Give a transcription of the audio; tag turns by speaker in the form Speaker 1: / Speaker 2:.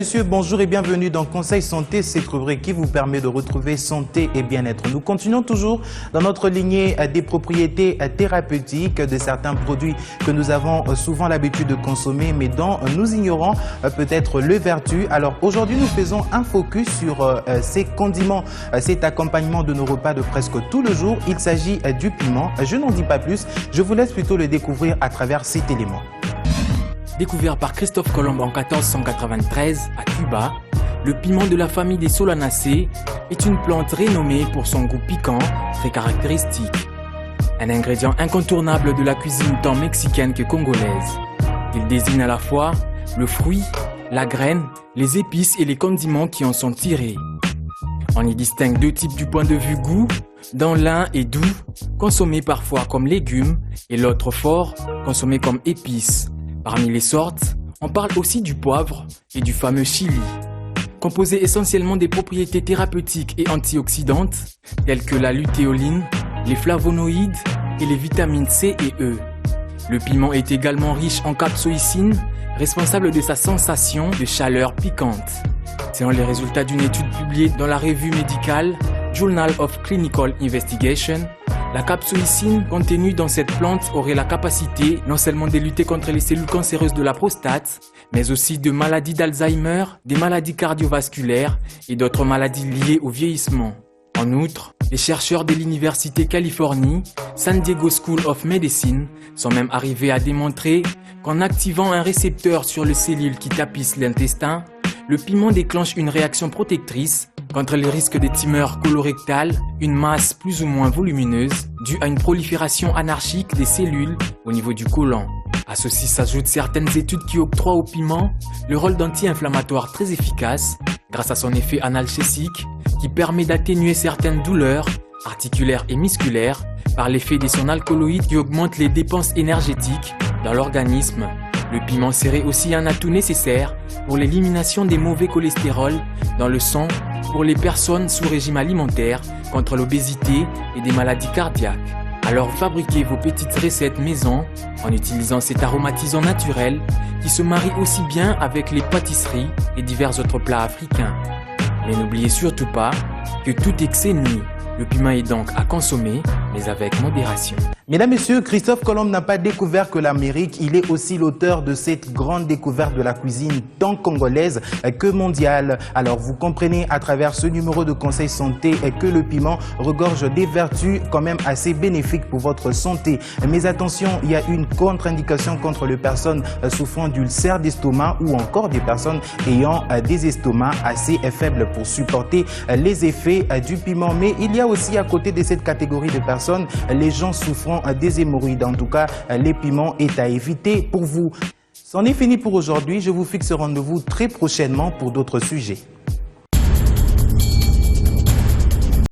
Speaker 1: Messieurs, bonjour et bienvenue dans Conseil Santé, cette rubrique qui vous permet de retrouver santé et bien-être. Nous continuons toujours dans notre lignée des propriétés thérapeutiques de certains produits que nous avons souvent l'habitude de consommer, mais dont nous ignorons peut-être les vertus. Alors aujourd'hui, nous faisons un focus sur ces condiments, cet accompagnement de nos repas de presque tout le jour. Il s'agit du piment. Je n'en dis pas plus, je vous laisse plutôt le découvrir à travers cet élément.
Speaker 2: Découvert par Christophe Colomb en 1493 à Cuba, le piment de la famille des Solanacées est une plante renommée pour son goût piquant très caractéristique. Un ingrédient incontournable de la cuisine tant mexicaine que congolaise. Il désigne à la fois le fruit, la graine, les épices et les condiments qui en sont tirés. On y distingue deux types du point de vue goût, dont l'un est doux, consommé parfois comme légume, et l'autre fort, consommé comme épice. Parmi les sortes, on parle aussi du poivre et du fameux chili. Composé essentiellement des propriétés thérapeutiques et antioxydantes, telles que la lutéoline, les flavonoïdes et les vitamines C et E. Le piment est également riche en capsaïcine, responsable de sa sensation de chaleur piquante. Selon les résultats d'une étude publiée dans la revue médicale Journal of Clinical Investigation, la capsaïcine contenue dans cette plante aurait la capacité non seulement de lutter contre les cellules cancéreuses de la prostate, mais aussi de maladies d'Alzheimer, des maladies cardiovasculaires et d'autres maladies liées au vieillissement. En outre, les chercheurs de l'Université Californie, San Diego School of Medicine, sont même arrivés à démontrer qu'en activant un récepteur sur les cellules qui tapissent l'intestin, le piment déclenche une réaction protectrice contre les risques de tumeurs colorectales, une masse plus ou moins volumineuse due à une prolifération anarchique des cellules au niveau du côlon. À ceci s'ajoutent certaines études qui octroient au piment le rôle d'anti-inflammatoire très efficace grâce à son effet analgésique qui permet d'atténuer certaines douleurs articulaires et musculaires par l'effet de son alcaloïde qui augmente les dépenses énergétiques dans l'organisme. Le piment serait aussi un atout nécessaire pour l'élimination des mauvais cholestérol dans le sang pour les personnes sous régime alimentaire, contre l'obésité et des maladies cardiaques. Alors fabriquez vos petites recettes maison en utilisant cet aromatisant naturel qui se marie aussi bien avec les pâtisseries et divers autres plats africains. Mais n'oubliez surtout pas que tout excès nuit. Le piment est donc à consommer, mais avec modération.
Speaker 1: Mesdames, Messieurs, Christophe Colomb n'a pas découvert que l'Amérique, il est aussi l'auteur de cette grande découverte de la cuisine tant congolaise que mondiale. Alors vous comprenez à travers ce numéro de Conseil Santé que le piment regorge des vertus quand même assez bénéfiques pour votre santé. Mais attention, il y a une contre-indication contre les personnes souffrant d'ulcères d'estomac ou encore des personnes ayant des estomacs assez faibles pour supporter les effets du piment. Mais il y a aussi à côté de cette catégorie de personnes, les gens souffrant des hémorroïdes. En tout cas, les piments est à éviter pour vous. C'en est fini pour aujourd'hui. Je vous fixe rendez-vous très prochainement pour d'autres sujets.